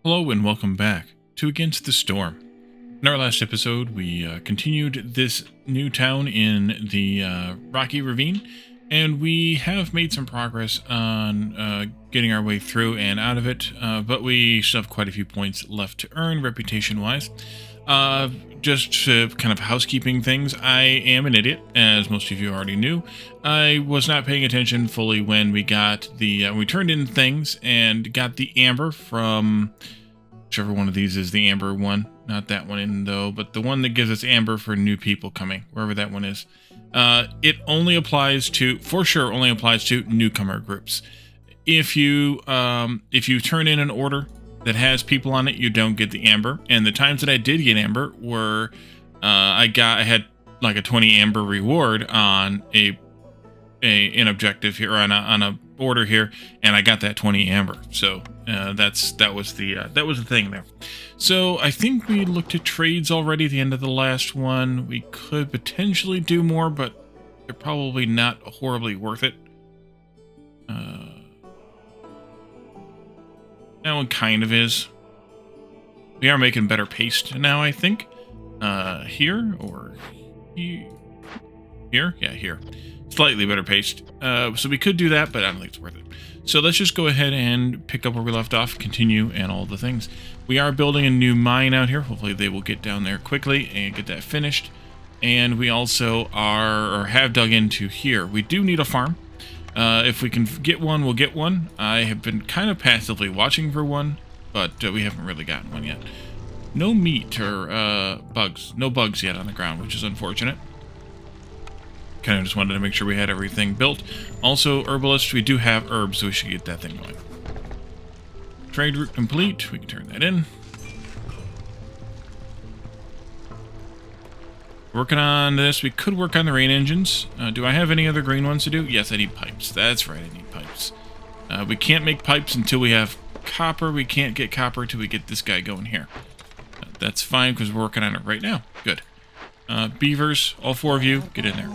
Hello and welcome back to Against the Storm. In our last episode, we continued this new town in the Rocky Ravine, and we have made some progress on getting our way through and out of it, but we still have quite a few points left to earn reputation-wise. Just kind of housekeeping things, I am an idiot, as most of you already knew. I was not paying attention fully when we got the, we turned in things and got the amber from, whichever one of these is the amber one. Not that one in though, but the one that gives us amber for new people coming, wherever that one is. It only applies to, for sure, only applies to newcomer groups. If you turn in an order that has people on it, you don't get the amber. And the times that I did get amber were, I had like a 20 amber reward on an objective here, on a order here, and I got that 20 amber. So that was the thing there. So I think we looked at trades already at the end of the last one. We could potentially do more, but they're probably not horribly worth it. That one kind of is. We are making better paste now, I think. Here or here? Yeah, here. Slightly better paste. So we could do that, but I don't think it's worth it. So let's just go ahead and pick up where we left off, continue, and all the things. We are building a new mine out here. Hopefully they will get down there quickly and get that finished. And we also have dug into here. We do need a farm. If we can get one, we'll get one. I have been kind of passively watching for one, but we haven't really gotten one yet. No meat or bugs. No bugs yet on the ground, which is unfortunate. Kind of just wanted to make sure we had everything built. Also, herbalist, we do have herbs, so we should get that thing going. Trade route complete. We can turn that in. Working on this. We could work on the rain engines. Do I have any other green ones to do? Yes, I need pipes. That's right, I need pipes. We can't make pipes until we have copper. We can't get copper until we get this guy going here. That's fine, because we're working on it right now. Good. Beavers, all four of you, get in there.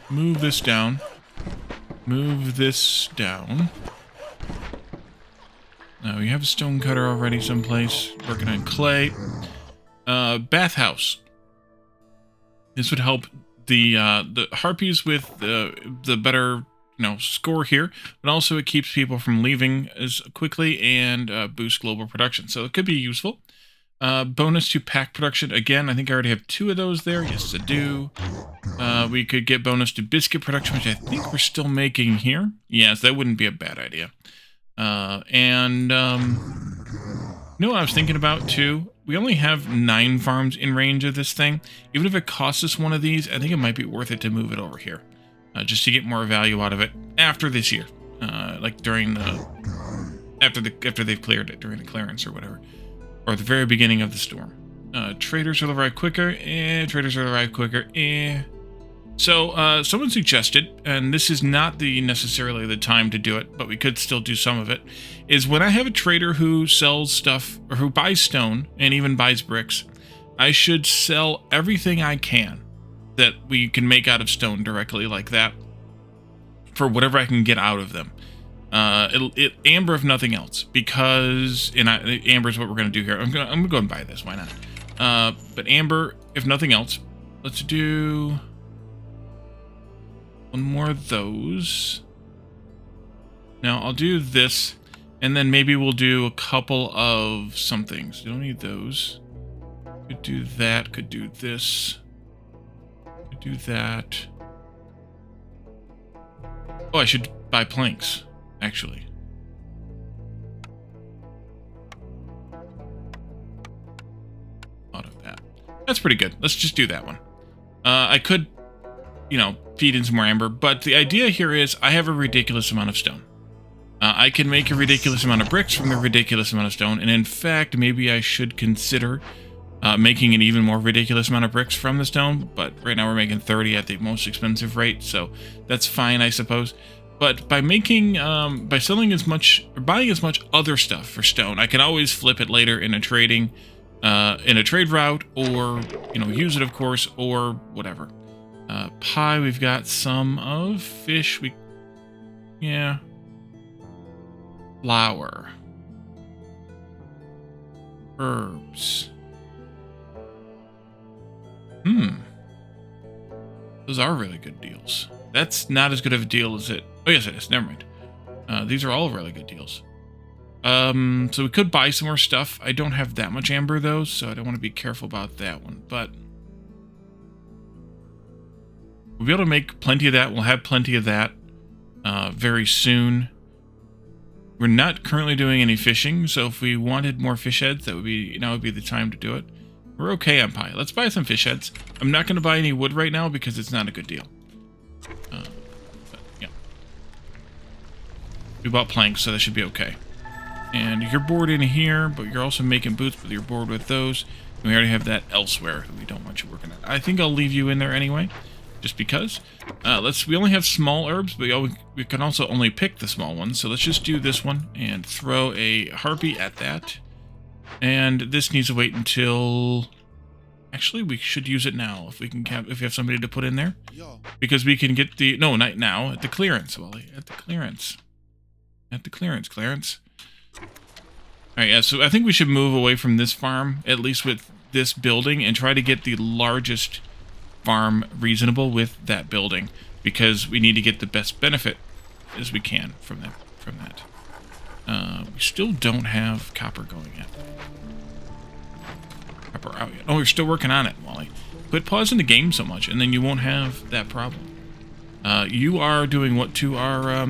Move this down. Move this down. Now, we have a stone cutter already someplace. Working on clay. Bathhouse. This would help the harpies with the better score here, but also it keeps people from leaving as quickly and boosts global production. So it could be useful. Bonus to pack production. Again, I think I already have 2 of those there. Yes, I do. We could get bonus to biscuit production, which I think we're still making here. Yes, that wouldn't be a bad idea. You know what I was thinking about too? We only have 9 farms in range of this thing. Even if it costs us one of these, I think it might be worth it to move it over here. Just to get more value out of it after this year. Like during the... After they've cleared it, during the clearance or whatever. Or the very beginning of the storm. Traders will arrive quicker. Traders will arrive quicker. So, someone suggested, and this is not necessarily the time to do it, but we could still do some of it, is when I have a trader who sells stuff, or who buys stone, and even buys bricks, I should sell everything I can that we can make out of stone directly like that, for whatever I can get out of them. Amber if nothing else, because, amber is what we're going to do here. I'm gonna go and buy this, why not? But amber, if nothing else, let's do... one more of those. Now, I'll do this, and then maybe we'll do a couple of some things. You don't need those. Could do that, could do this. Could do that. Oh, I should buy planks, actually. Thought of that. That's pretty good. Let's just do that one. I could... feed in some more amber, but the idea here is I have a ridiculous amount of stone. I can make a ridiculous amount of bricks from the ridiculous amount of stone, and in fact, maybe I should consider making an even more ridiculous amount of bricks from the stone, but right now we're making 30 at the most expensive rate, so that's fine, I suppose. But by by selling as much, or buying as much other stuff for stone, I can always flip it later in a trade route, or, use it, of course, or whatever. Pie, we've got some of. Fish, yeah. Flour. Herbs. Those are really good deals. That's not as good of a deal as it... Oh, yes, it is. Never mind. These are all really good deals. So we could buy some more stuff. I don't have that much amber, though, so I don't want to be careful about that one. But we'll be able to make plenty of that. We'll have plenty of that very soon. We're not currently doing any fishing, so if we wanted more fish heads, that would be now would be the time to do it. We're okay on pie. Let's buy some fish heads. I'm not going to buy any wood right now because it's not a good deal. But, yeah. We bought planks, so that should be okay. And you're bored in here, but you're also making boots, but you're bored with those. And we already have that elsewhere that we don't want you working on. I think I'll leave you in there anyway, just because. We only have small herbs, but we can also only pick the small ones. So let's just do this one and throw a harpy at that. And this needs to wait until... Actually, we should use it now if we have somebody to put in there. Because we can get the... No, not now. At the clearance, Wally. At the clearance. At the clearance, Clarence. Alright, yeah, so I think we should move away from this farm, at least with this building, and try to get the largest farm reasonable with that building. Because we need to get the best benefit as we can from that. We still don't have copper going yet. Copper out yet. Oh, we're still working on it, Wally. Quit pausing the game so much, and then you won't have that problem. You are doing what to our...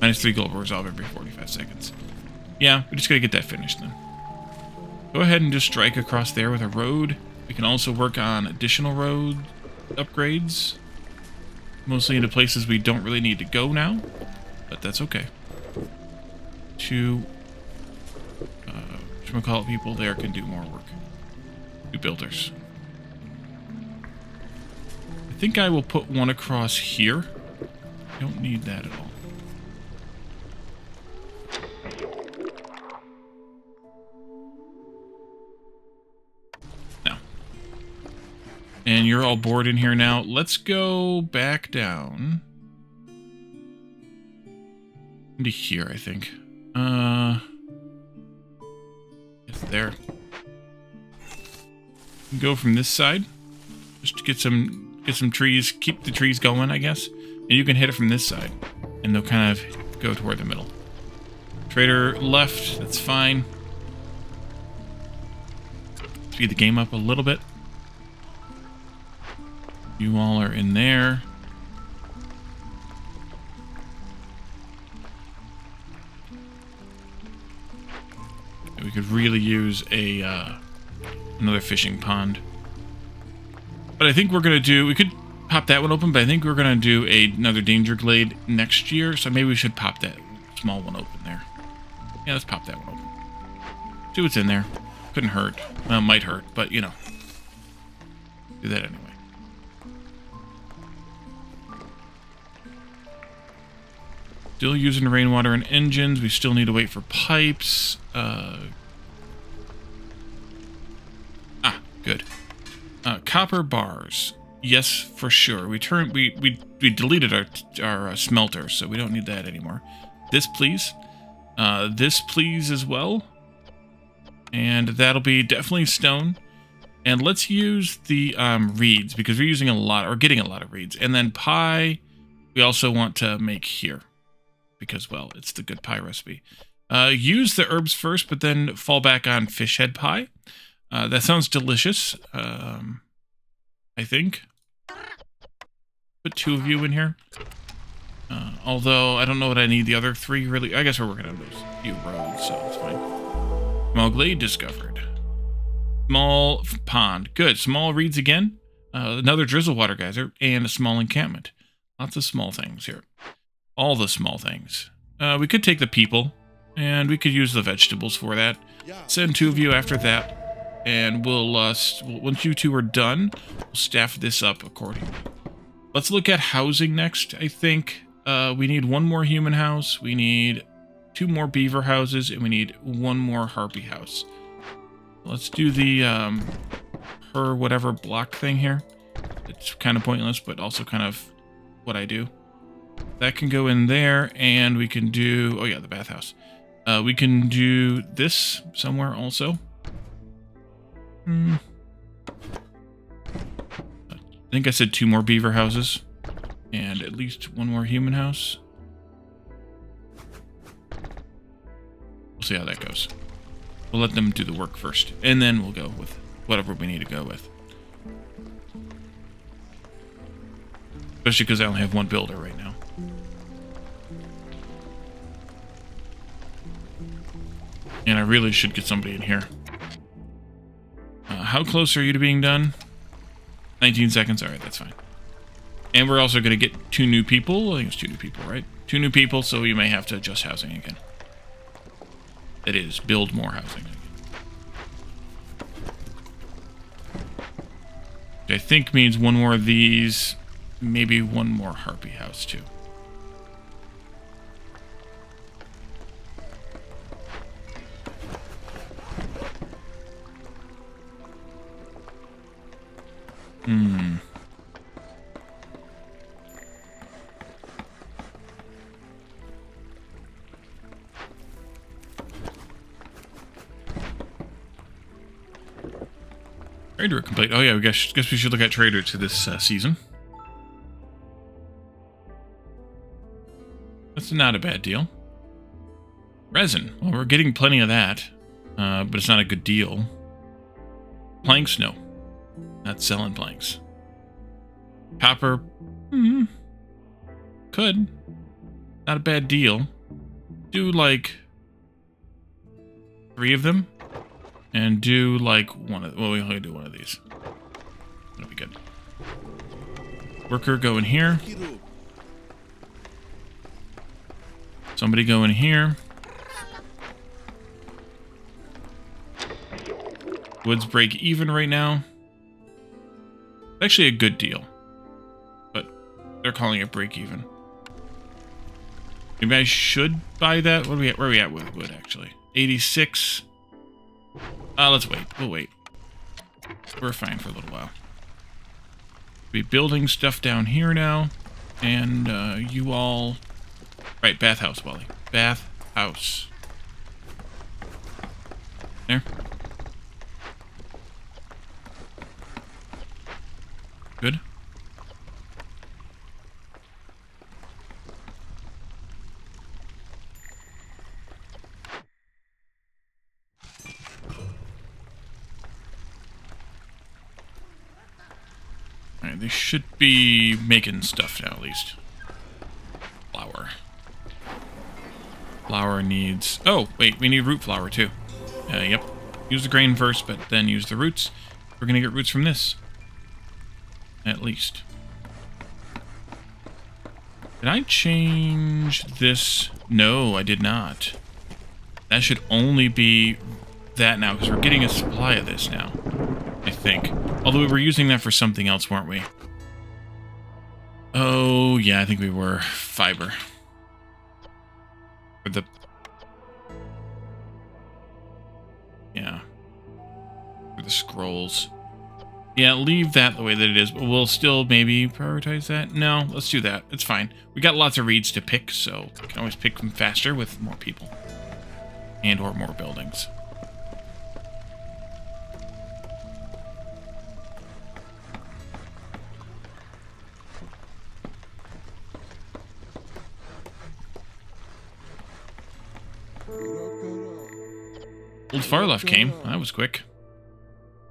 -3 gold will resolve every 45 seconds. Yeah, we just gotta get that finished then. Go ahead and just strike across there with a road. We can also work on additional road upgrades. Mostly into places we don't really need to go now. But that's okay. Two... whatchamacallit people there can do more work. Two builders. I think I will put one across here. Don't need that at all. And you're all bored in here now. Let's go back down. Into here, I think. It's there. Go from this side. Just to get some trees. Keep the trees going, I guess. And you can hit it from this side. And they'll kind of go toward the middle. Trader left. That's fine. Speed the game up a little bit. You all are in there. We could really use a another fishing pond. But I think we're gonna do. We could pop that one open, but I think we're gonna do another danger glade next year. So maybe we should pop that small one open there. Yeah, let's pop that one open. See what's in there. Couldn't hurt. Well, it might hurt, but you know. Do that anyway. Still using rainwater and engines. We still need to wait for pipes. Good. Copper bars. Yes, for sure. We deleted our smelter, so we don't need that anymore. This, please. This, please, as well. And that'll be definitely stone. And let's use the reeds, because we're using a lot, or getting a lot of reeds. And then pie, we also want to make here. Because, well, it's the good pie recipe. Use the herbs first, but then fall back on fish head pie. That sounds delicious, I think. Put 2 of you in here. Although, I don't know what I need the other 3, really. I guess we're working on those few roads, so it's fine. Small glade discovered. Small pond. Good. Small reeds again. Another drizzle water geyser. And a small encampment. Lots of small things here. All the small things. We could take the people, and we could use the vegetables for that. Send 2 of you after that, and we'll, once you 2 are done, we'll staff this up accordingly. Let's look at housing next, I think. We need 1 more human house, we need 2 more beaver houses, and we need 1 more harpy house. Let's do the, her whatever block thing here. It's kind of pointless, but also kind of what I do. That can go in there, and we can do... Oh, yeah, the bathhouse. We can do this somewhere also. I think I said 2 more beaver houses. And at least 1 more human house. We'll see how that goes. We'll let them do the work first. And then we'll go with whatever we need to go with. Especially because I only have 1 builder right now. And I really should get somebody in here. How close are you to being done? 19 seconds. Alright, that's fine. And we're also going to get 2 new people. I think it's 2 new people, right? 2 new people, so you may have to adjust housing again. That is, build more housing again. Which I think means 1 more of these, maybe 1 more harpy house, too. Trader complete. Oh yeah, guess we should look at traders to this season. That's not a bad deal. Resin. Well, we're getting plenty of that, but it's not a good deal. Planks, no. Not selling planks. Copper, could. Not a bad deal. Do like 3 of them. And do like 1 of... Well, we only do 1 of these. That'll be good. Worker, go in here. Somebody go in here. Woods break even right now. Actually a good deal. But they're calling it break even. Maybe I should buy that. What are we at? Where are we at with wood, actually? 86. Let's wait. We'll wait. We're fine for a little while. Be building stuff down here now. And you all... Right, bathhouse, Wally. Bathhouse. There. Good. Alright, they should be making stuff now, at least. Flour. Flour needs... Oh, wait, we need root flour, too. Yep. Use the grain first, but then use the roots. We're gonna get roots from this. At least. Did I change this? No, I did not. That should only be that now, because we're getting a supply of this now. I think. Although we were using that for something else, weren't we? Oh, yeah, I think we were. Fiber. For the... Yeah. For the scrolls. Yeah, leave that the way that it is, but we'll still maybe prioritize that. No, let's do that. It's fine. We got lots of reeds to pick, so we can always pick them faster with more people. And or more buildings. Old Farleft came. That was quick.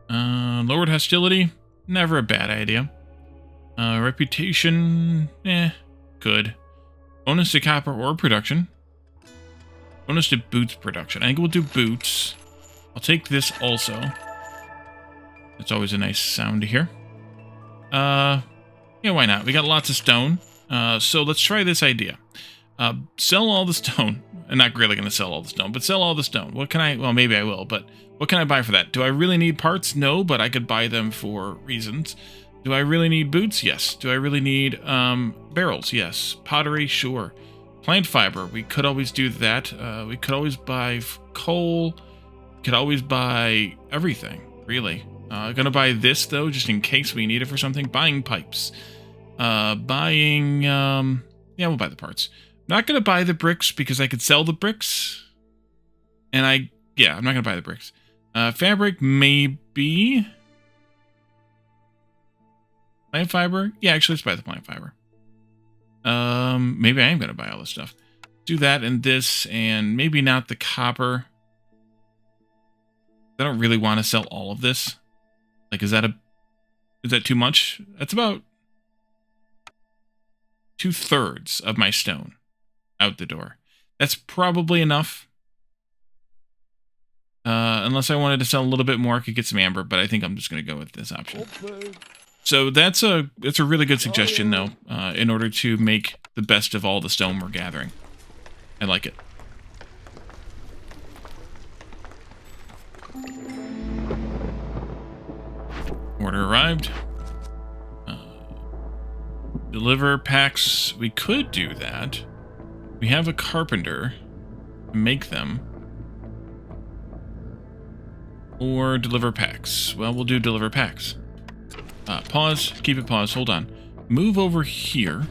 Lowered hostility. Never a bad idea. Reputation. Good. Bonus to copper ore production. Bonus to boots production. I think we'll do boots. I'll take this also. It's always a nice sound to hear. Yeah, why not? We got lots of stone. So let's try this idea. Sell all the stone. I'm not really going to sell all the stone, but sell all the stone. What can I... Well, maybe I will, but what can I buy for that? Do I really need parts? No, but I could buy them for reasons. Do I really need boots? Yes. Do I really need barrels? Yes. Pottery? Sure. Plant fiber. We could always do that. We could always buy coal. Could always buy everything, really. Gonna buy this, though, just in case we need it for something. Buying pipes. Buying... yeah, Yeah, we'll buy the parts. Not going to buy the bricks because I could sell the bricks. And I'm not going to buy the bricks. Fabric, maybe. Plant fiber? Yeah, actually, let's buy the plant fiber. Maybe I am going to buy all this stuff. Do that and this, and maybe not the copper. I don't really want to sell all of this. Like, is that too much? That's about 2/3 of my stone out the door. That's probably enough. Unless I wanted to sell a little bit more, I could get some amber, but I think I'm just going to go with this option. So it's a really good suggestion, though, in order to make the best of all the stone we're gathering. I like it. Order arrived. Deliver packs. We could do that. We have a carpenter to make them. Or deliver packs. Well, we'll do deliver packs. Pause. Keep it paused. Hold on. Move over here.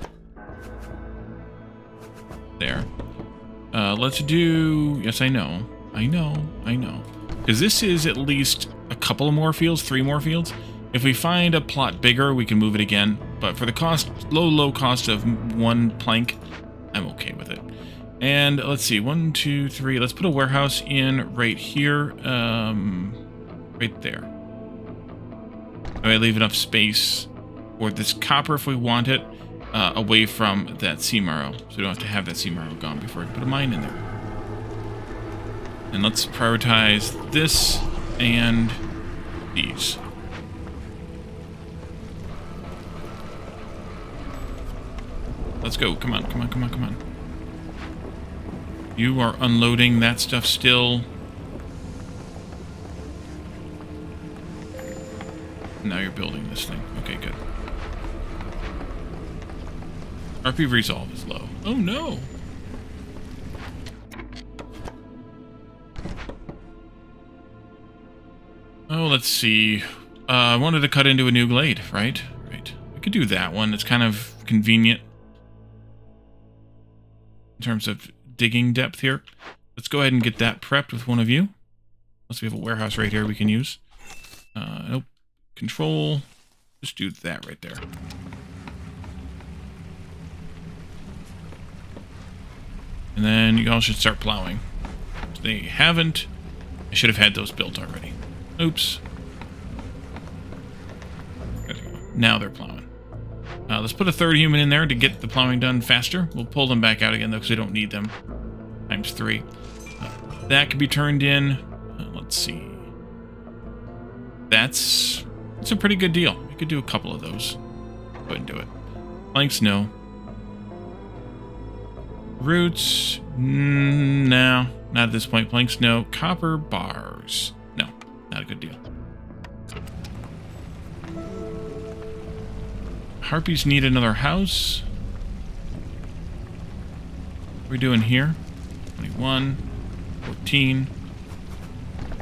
There. Let's do... Yes, I know. I know. Because this is at least a couple of more fields, 3 more fields. If we find a plot bigger, we can move it again. But for the cost, low cost of 1 plank, I'm okay with it. And let's see, 1, 2, 3. Let's put a warehouse in right here. Right there. I leave enough space for this copper if we want it, away from that sea marrow. So we don't have to have that sea marrow gone before we put a mine in there. And let's prioritize this and these. Let's go. Come on. You are unloading that stuff still. Now you're building this thing. Okay, good. RP resolve is low. Oh no! Oh, let's see. I wanted to cut into a new glade, right? Right. We could do that one. It's kind of convenient in terms of digging depth here. Let's go ahead and get that prepped with one of you. Unless we have a warehouse right here we can use. Nope. Control. Just do that right there. And then you all should start plowing. If they haven't, I should have had those built already. Oops. There we go. Now they're plowing. Let's put a 3rd human in there to get the plowing done faster. We'll pull them back out again, though, because we don't need them. Times 3. That can be turned in. Let's see. That's a pretty good deal. We could do a couple of those. Go ahead and do it. Planks, no. Roots, no. Not at this point. Planks, no. Copper bars. No, not a good deal. Harpies need another house. What are we doing here? 21, 14.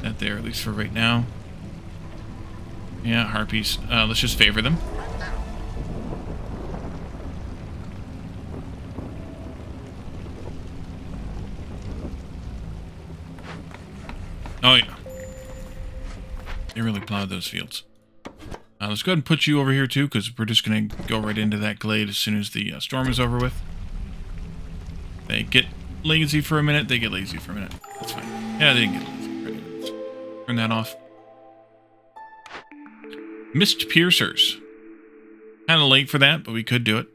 That there, at least for right now. Yeah, harpies. Let's just favor them. Oh, yeah. They really plowed those fields. Let's go ahead and put you over here, too, because we're just going to go right into that glade as soon as the storm is over with. They get lazy for a minute. They get lazy for a minute. That's fine. Yeah, they didn't get lazy. Let's turn that off. Mist Piercers. Kind of late for that, but we could do it.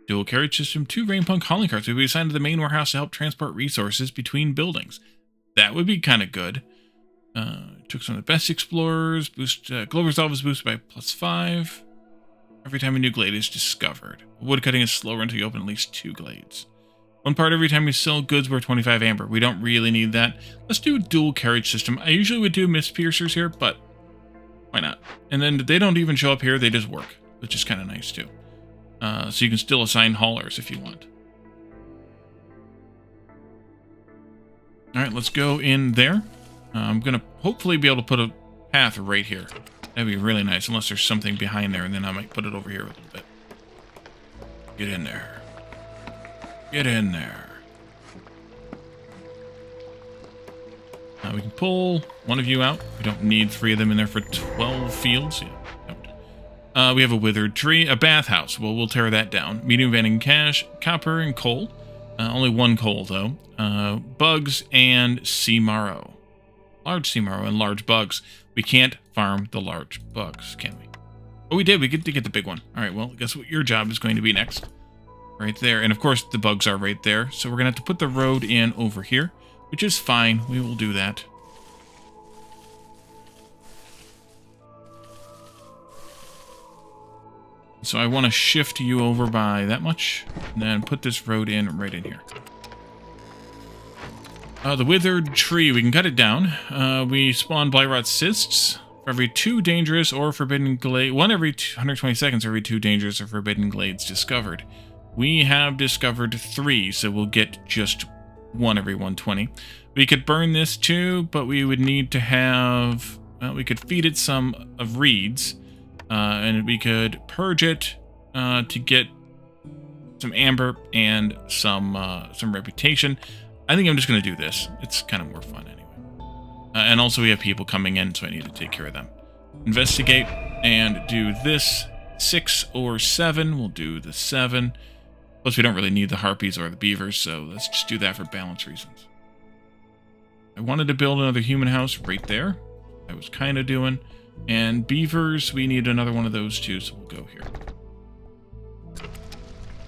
Dual carriage system, 2 Rainpunk hauling carts will be assigned to the main warehouse to help transport resources between buildings. That would be kind of good. Took some of the best explorers. Boost glow resolve is boosted by +5 every time a new glade is discovered. Wood cutting is slower until you open at least 2 glades. 1 part every time you sell goods worth 25 amber. We don't really need that. Let's do a dual carriage system. I usually would do mist piercers here, but why not? And then they don't even show up here. They just work, which is kind of nice too. So you can still assign haulers if you want. All right, let's go in there. I'm going to hopefully be able to put a path right here. That'd be really nice, unless there's something behind there, and then I might put it over here a little bit. Get in there. Get in there. We can pull one of you out. We don't need 3 of them in there for 12 fields. Yeah, don't. We have a withered tree, a bathhouse. Well, we'll tear that down. Medium vending cash, copper, and coal. Only 1 coal, though. Bugs and sea marrow. Large sea marrow and large bugs. We can't farm the large bugs, can we? Oh, we did. We get to get the big one. All right, well, guess what your job is going to be next? Right there. And, of course, the bugs are right there. So we're going to have to put the road in over here, which is fine. We will do that. So I want to shift you over by that much, and then put this road in right in here. The withered tree, we can cut it down. We spawn Blightrot cysts for every 2 dangerous or forbidden glade. 1 every 120 seconds, every 2 dangerous or forbidden glades discovered. We have discovered 3, so we'll get just 1 every 120. We could burn this too, but we would need to have... Well, we could feed it some of reeds. And we could purge it to get some amber and some reputation. I think I'm just going to do this. It's kind of more fun anyway. And also we have people coming in, so I need to take care of them. Investigate and do this. 6 or 7. We'll do the 7. Plus we don't really need the harpies or the beavers, so let's just do that for balance reasons. I wanted to build another human house right there. I was kind of doing... And beavers, we need another one of those too, so we'll go here.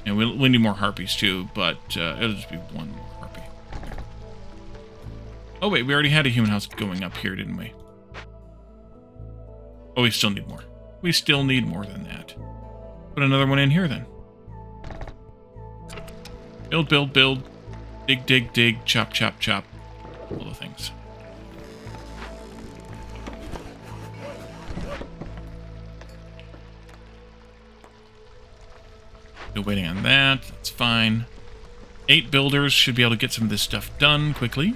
And we'll need more harpies too, but it'll just be 1 more harpy. There. Oh wait, we already had a human house going up here, didn't we? Oh, we still need more. We still need more than that. Put another one in here then. Build, build, build. Dig, dig, dig. Chop, chop, chop. All the things. Still waiting on that. That's fine. 8 builders should be able to get some of this stuff done quickly.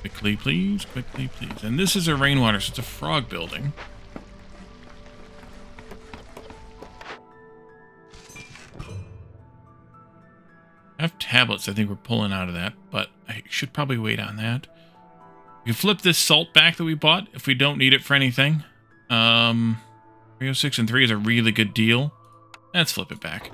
Quickly, please. Quickly, please. And this is a rainwater, so it's a frog building. I have tablets. I think we're pulling out of that, but I should probably wait on that. We can flip this salt back that we bought if we don't need it for anything. 306 and 3 is a really good deal. Let's flip it back.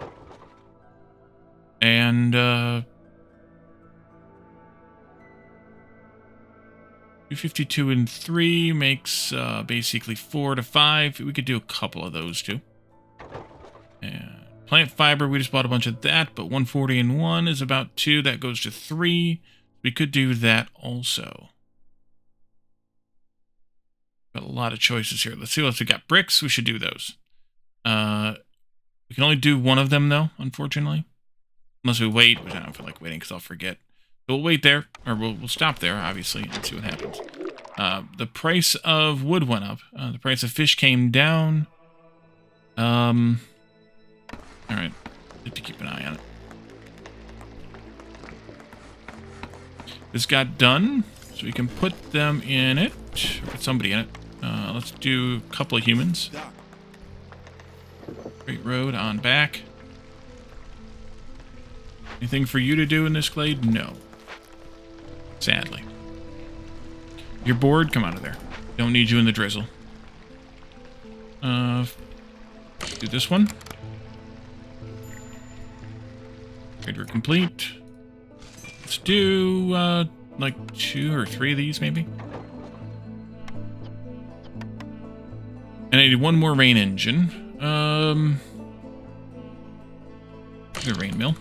And, 252 and 3 makes, basically 4 to 5. We could do a couple of those, too. And plant fiber, we just bought a bunch of that, but 140 and 1 is about 2. That goes to 3. We could do that also. Got a lot of choices here. Let's see what else we got. Bricks, we should do those. We can only do 1 of them, though, unfortunately. Unless we wait, which I don't feel like waiting because I'll forget. So we'll wait there, or we'll stop there, obviously, and see what happens. The price of wood went up. The price of fish came down. Alright. Need to keep an eye on it. This got done, so we can put them in it. Or put somebody in it. Let's do a couple of humans. Great road on back. Anything for you to do in this glade? No. Sadly. You're bored? Come out of there. Don't need you in the drizzle. Do this one. Trader complete. Let's do, like 2 or 3 of these, maybe. And I need 1 more rain engine. The rain mill.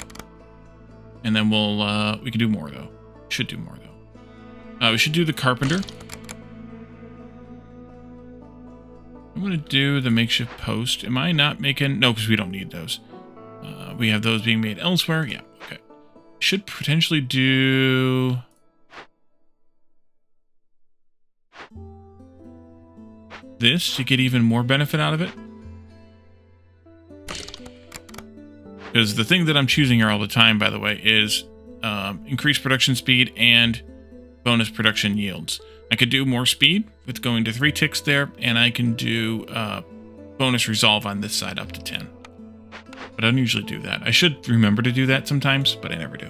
And then we'll, we can do more, though. Should do more, though. We should do the carpenter. I'm going to do the makeshift post. Am I not making... No, because we don't need those. We have those being made elsewhere. Yeah, okay. Should potentially do... this to get even more benefit out of it. Because the thing that I'm choosing here all the time, by the way, is increased production speed and bonus production yields. I could do more speed with going to 3 ticks there, and I can do bonus resolve on this side up to 10. But I don't usually do that. I should remember to do that sometimes, but I never do.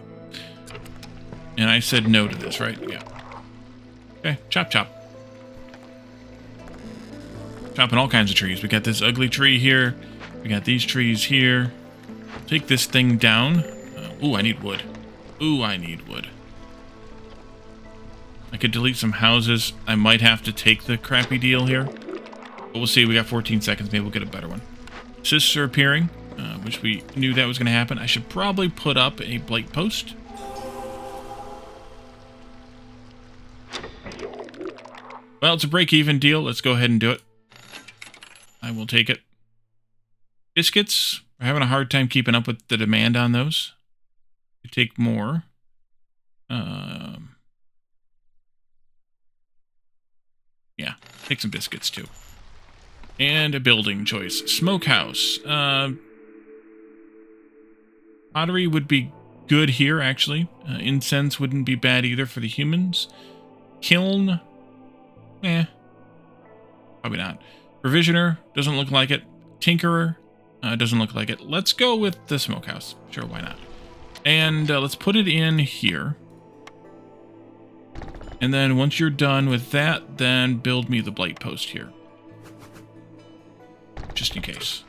And I said no to this, right? Yeah. Okay, chop chop. Chopping all kinds of trees. We got this ugly tree here. We got these trees here. Take this thing down. Ooh, I need wood. Ooh, I need wood. I could delete some houses. I might have to take the crappy deal here. But we'll see. We got 14 seconds. Maybe we'll get a better one. Cysts are appearing, which we knew that was going to happen. I should probably put up a blight post. Well, it's a break-even deal. Let's go ahead and do it. I will take it. Biscuits. We're having a hard time keeping up with the demand on those. We take more. Yeah, take some biscuits too. And a building choice. Smokehouse. Pottery would be good here, actually. Incense wouldn't be bad either for the humans. Kiln. Probably not. Provisioner. Doesn't look like it. Tinkerer. Doesn't look like it. Let's go with the smokehouse. Sure, why not? And let's put it in here. And then once you're done with that, then build me the blight post here. Just in case.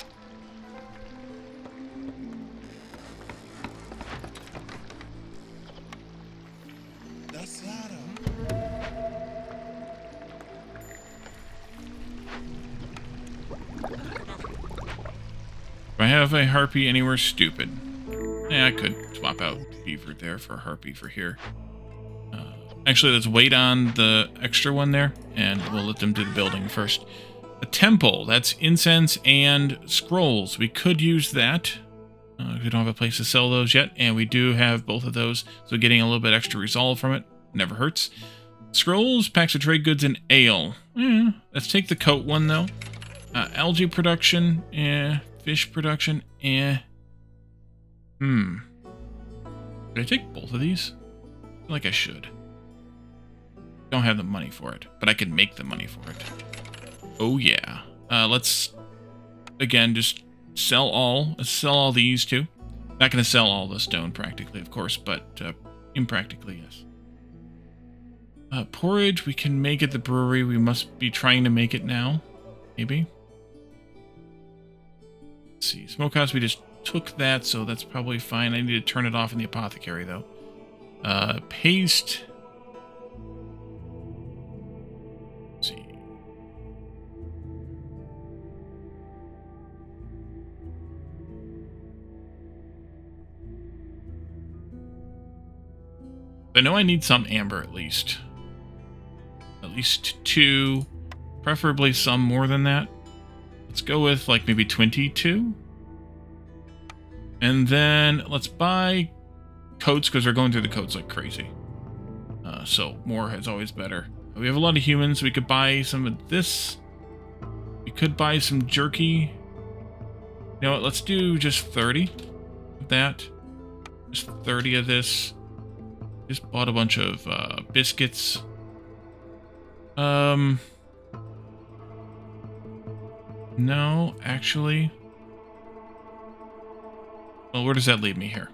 Do I have a harpy anywhere stupid? Yeah, I could swap out beaver there for a harpy for here. Actually, let's wait on the extra one there, and we'll let them do the building first. A temple, that's incense and scrolls. We could use that. We don't have a place to sell those yet, and we do have both of those, so getting a little bit extra resolve from it never hurts. Scrolls, packs of trade goods, and ale. Let's take the coat one, though. Algae production, fish production, Did I take both of these? I feel like I should. Don't have the money for it, but I can make the money for it. Oh yeah. Let's again just sell all. Let's sell all these too. Not going to sell all the stone practically, of course, but impractically, yes. Porridge, we can make at the brewery. We must be trying to make it now, maybe. Let's see. Smokehouse, we just took that, so that's probably fine. I need to turn it off in the apothecary though. Paste. I know I need some amber at least. At least 2. Preferably some more than that. Let's go with like maybe 22. And then let's buy coats because we're going through the coats like crazy. So more is always better. We have a lot of humans. We could buy some of this. We could buy some jerky. You know what? Let's do just 30 of that. Just 30 of this. Just bought a bunch of biscuits. No, actually. Well, where does that leave me here?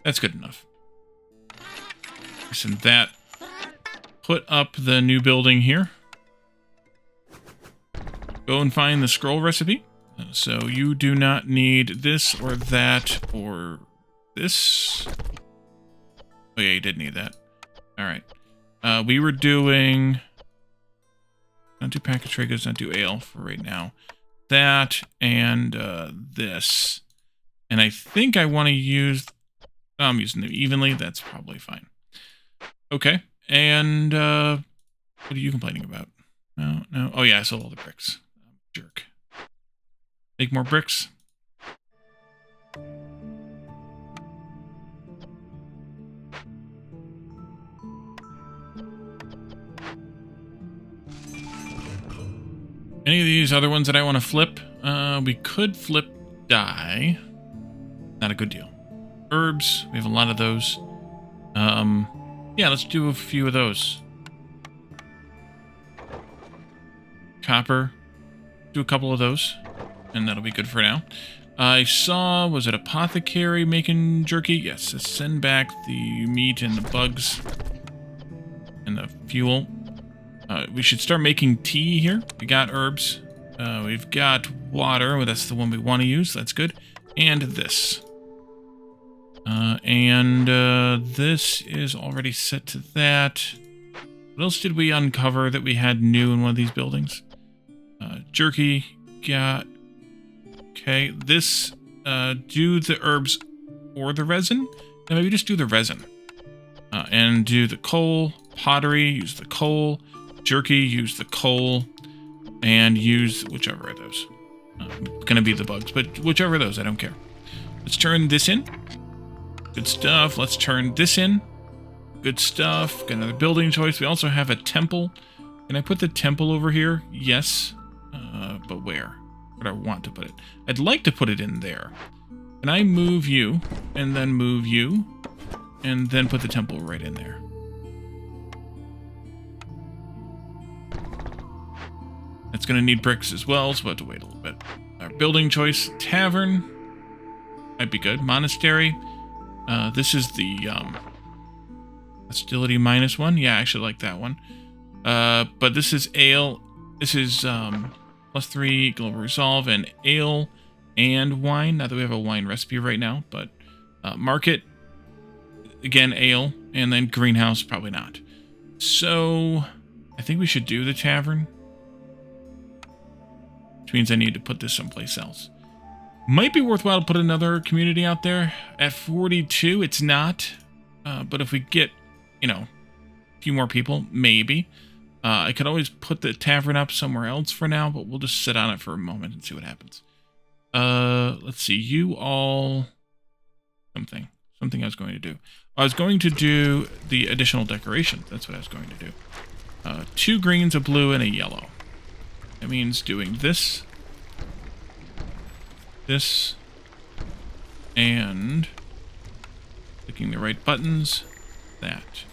That's good enough. Send that. Put up the new building here. Go and find the scroll recipe. So you do not need this or that or this. Oh yeah, you did need that. All right. We were doing... Not do package trade goods, not do ale for right now. That and this. And I think I want to use... I'm using them evenly. That's probably fine. Okay. And what are you complaining about? No. Oh yeah, I sold all the bricks. Jerk. Make more bricks. Any of these other ones that I want to flip? We could flip dye. Not a good deal. Herbs, we have a lot of those. Yeah, let's do a few of those. Copper. do a couple of those, and that'll be good for now. I saw, was it Apothecary making jerky? Yes, let's send back the meat and the bugs and the fuel. We should start making tea here. We got herbs. We've got water. Well, that's the one we want to use. That's good. And this. This is already set to that. What else did we uncover that we had new in one of these buildings? Jerky. Got... Okay, this, do the herbs or the resin? No, maybe just do the resin. And do the coal, pottery, use the coal, jerky, use the coal, and use whichever of those. Gonna be the bugs, but whichever of those, I don't care. Let's turn this in. Good stuff. Let's turn this in. Good stuff. Got another building choice. We also have a temple. Can I put the temple over here? Yes. But where? Where do I want to put it? I'd like to put it in there. Can I move you, and then move you, and then put the temple right in there? That's going to need bricks as well, so we'll have to wait a little bit. Our building choice, tavern, might be good. Monastery, this is the hostility -1. Yeah, I actually like that one. But this is ale. This is +3 global resolve and ale and wine. Not that we have a wine recipe right now, but market, again, ale, and then greenhouse, probably not. So I think we should do the tavern, which means I need to put this someplace else. Might be worthwhile to put another community out there. At 42, it's not. But if we get, a few more people, maybe. I could always put the tavern up somewhere else for now, but we'll just sit on it for a moment and see what happens. Let's see. You all... Something I was going to do. I was going to do the additional decoration. That's what I was going to do. 2 greens, a blue, and a yellow. That means doing this, and clicking the right buttons. That.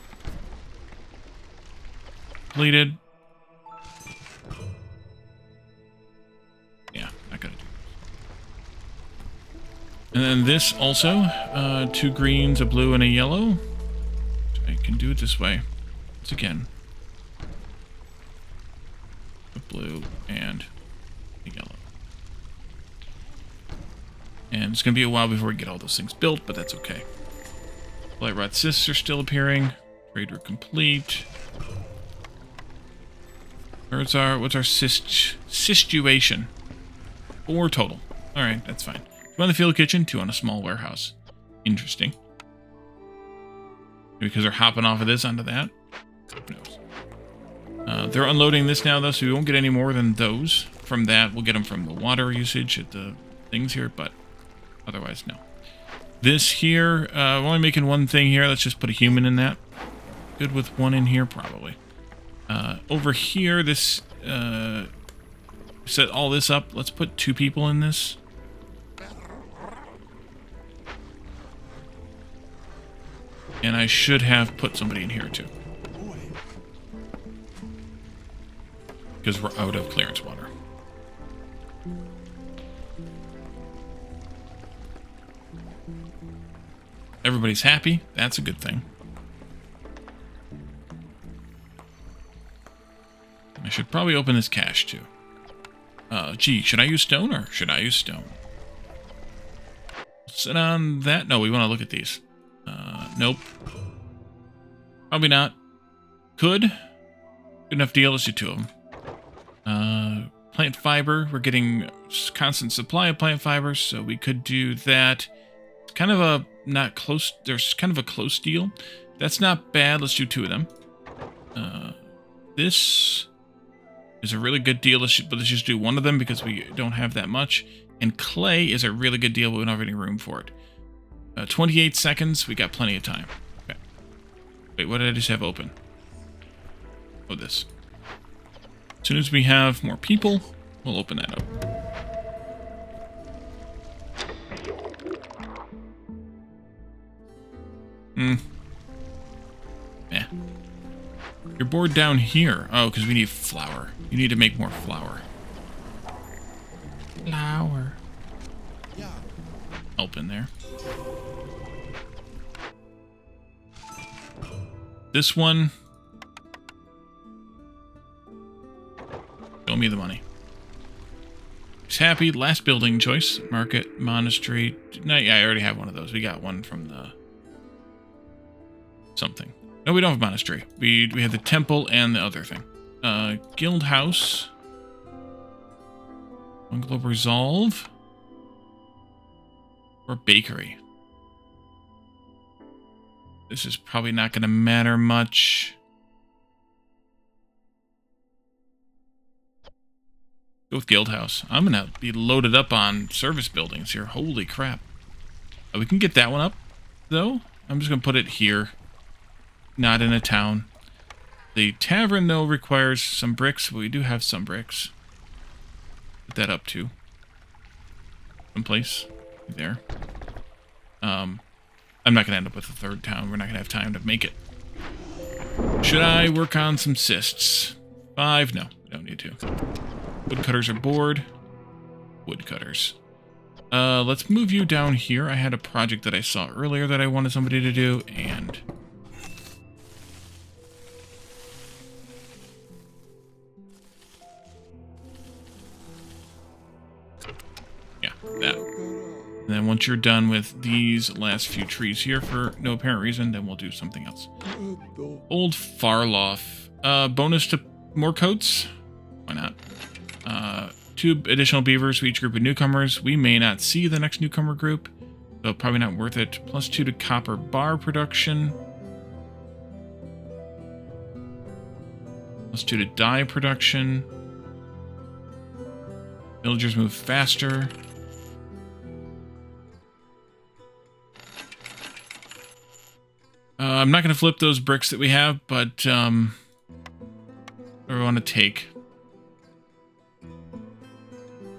Completed. Yeah, not gonna do this. And then this also, 2 greens, a blue, and a yellow. I can do it this way. Once again. A blue and a yellow. And it's gonna be a while before we get all those things built, but that's okay. Light rod cysts are still appearing. Trade route complete. What's our situation? 4 total. Alright, that's fine. 2 on the field kitchen, 2 on a small warehouse. Interesting. Maybe because they're hopping off of this onto that? Who knows? They're unloading this now, though, so we won't get any more than those from that. We'll get them from the water usage at the things here, but otherwise, no. This here, we're only making 1 thing here. Let's just put a human in that. Good with 1 in here, probably. Over here, this, set all this up. Let's put 2 people in this. And I should have put somebody in here, too. Because we're out of clearance water. Everybody's happy. That's a good thing. I should probably open this cache, too. Gee, should I use stone or should I use stone? Sit on that? No, we want to look at these. Nope. Probably not. Could. Good enough deal. Let's do 2 of them. Plant fiber. We're getting constant supply of plant fibers, so we could do that. It's kind of a not close. There's kind of a close deal. That's not bad. Let's do 2 of them. This is a really good deal. Let's just do 1 of them because we don't have that much. And clay is a really good deal, but we don't have any room for it. 28 seconds. We got plenty of time. Okay. Wait, what did I just have open? Oh, this. As soon as we have more people, we'll open that up. Yeah. You're bored down here. Oh, because we need flour. You need to make more flour. help in there. This one. Show me the money. He's happy. Last building choice. Market, monastery. No, yeah, I already have one of those. We got one from the... something. No, we don't have monastery. We had the temple and the other thing. Guild house. One globe resolve. Or bakery. This is probably not going to matter much. Go with guild house. I'm going to be loaded up on service buildings here. Holy crap. We can get that one up, though. I'm just going to put it here. Not in a town. The tavern, though, requires some bricks. But we do have some bricks. Put that up, too. Someplace. There. I'm not going to end up with a third town. We're not going to have time to make it. Should I work on some cysts? 5? No, we don't need to. Woodcutters are bored. Woodcutters. Let's move you down here. I had a project that I saw earlier that I wanted somebody to do, and... yeah, that. And then once you're done with these last few trees here for no apparent reason, then we'll do something else. Old Farloff. Bonus to more coats? Why not? 2 additional beavers for each group of newcomers. We may not see the next newcomer group, so probably not worth it. +2 to copper bar production. +2 to dye production. Villagers move faster. I'm not going to flip those bricks that we have, but what do we want to take?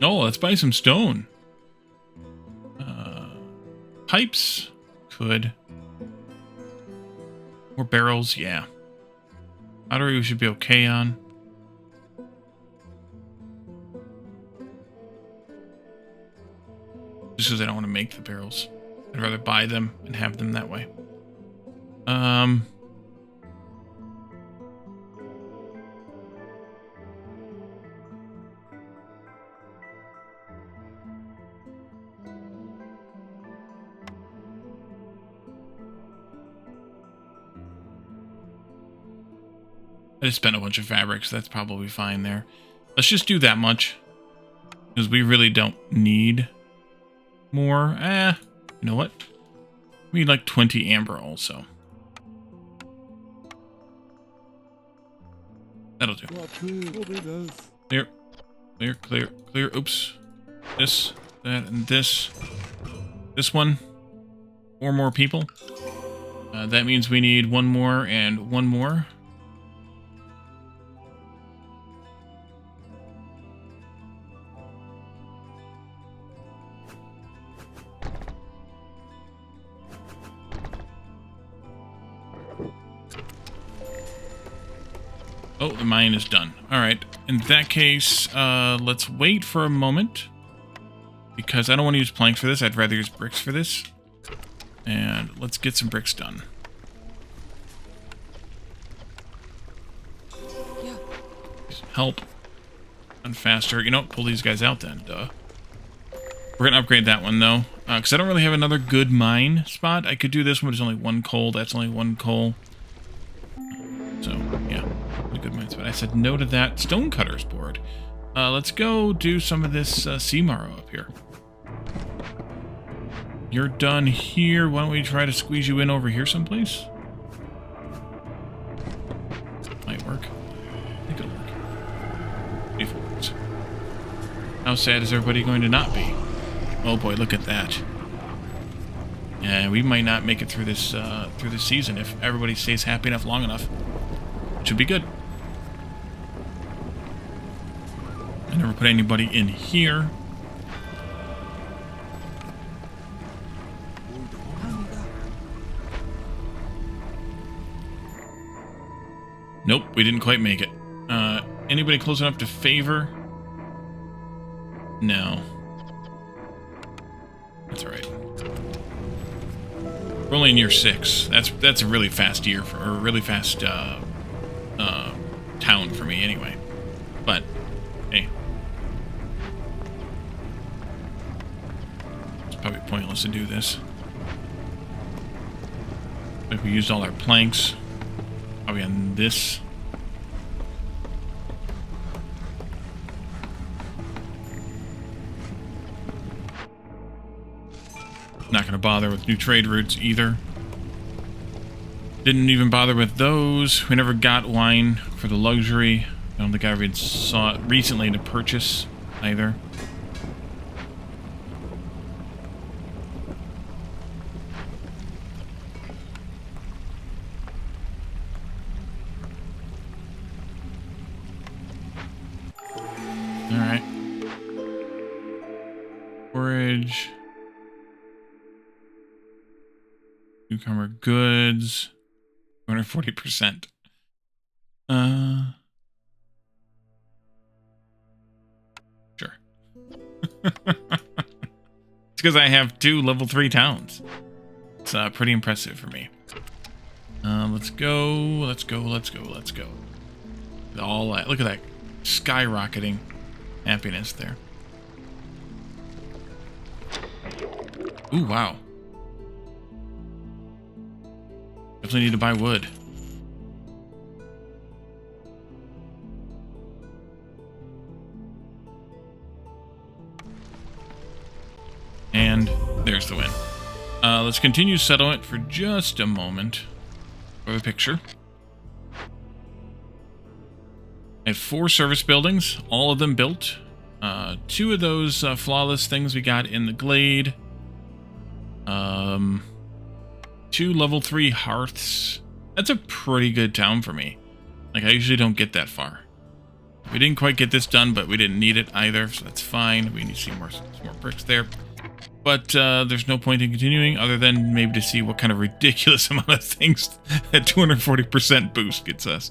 Oh, let's buy some stone. Pipes? Could. More barrels? Yeah. Pottery we should be okay on. Just because I don't want to make the barrels. I'd rather buy them and have them that way. I just spent a bunch of fabrics. That's probably fine there. Let's just do that much. Because we really don't need more. You know what? We need like 20 amber also. That'll do. Clear. Clear, clear, clear. Oops. This, that, and this. This one. 4 more people. That means we need 1 more and 1 more. Oh, the mine is done. All right. In that case, let's wait for a moment. Because I don't want to use planks for this. I'd rather use bricks for this. And let's get some bricks done. Yeah. Help. And faster. You know, pull these guys out then. Duh. We're going to upgrade that one, though. Because I don't really have another good mine spot. I could do this one, but it's only 1 coal. That's only 1 coal. So, yeah. A good mine spot. I said no to that. Stonecutter's board. Let's go do some of this sea marrow up here. You're done here. Why don't we try to squeeze you in over here someplace? Might work. I think it'll work. If it works. How sad is everybody going to not be? Oh boy, look at that. Yeah, we might not make it through this season if everybody stays happy enough long enough. Should be good. I never put anybody in here. Nope, we didn't quite make it. Anybody close enough to favor? No. That's alright. right. We're only in year 6. That's a really fast year or a really fast town for me anyway. But hey, it's probably pointless to do this. Like we used all our planks. Are we on this? Not going to bother with new trade routes either. Didn't even bother with those. We never got wine for the luxury. I don't think I even saw it recently to purchase either. Alright. Forage. Newcomer goods. 240%. Sure. It's because I have 2 level 3 towns. It's pretty impressive for me. Let's go. Let's go. Let's go. Let's go. All that. Look at that skyrocketing happiness there. Ooh, wow. Definitely need to buy wood. And there's the win. Let's continue settlement for just a moment. For the picture. I have 4 service buildings, all of them built. 2 of those flawless things we got in the Glade. 2 level 3 hearths. That's a pretty good town for me. Like, I usually don't get that far. We didn't quite get this done, but we didn't need it either, so that's fine. We need to see some more bricks there. But there's no point in continuing other than maybe to see what kind of ridiculous amount of things that 240% boost gets us.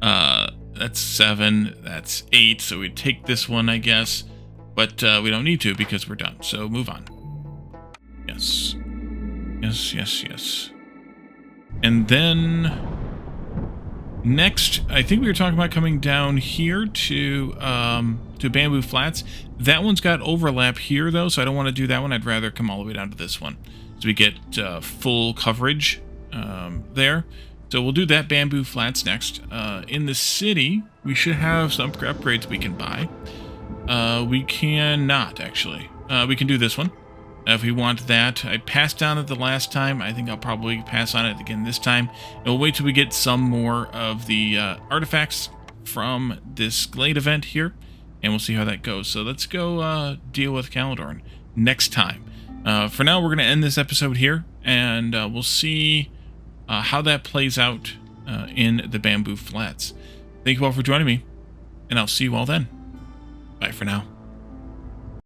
That's 7, that's 8, so we take this one, I guess. But we don't need to because we're done, so move on. Yes. Yes, yes, yes. And then next, I think we were talking about coming down here to Bamboo Flats. That one's got overlap here, though, so I don't want to do that one. I'd rather come all the way down to this one so we get full coverage there. So we'll do that Bamboo Flats next. In the city, we should have some upgrades we can buy. We cannot, actually. We can do this one. If we want that. I passed on it the last time. I think I'll probably pass on it again this time. And we'll wait till we get some more of the artifacts from this Glade event here. And we'll see how that goes. So let's go deal with Caledorn next time. For now, we're going to end this episode here. And we'll see how that plays out in the Bamboo Flats. Thank you all for joining me. And I'll see you all then. Bye for now.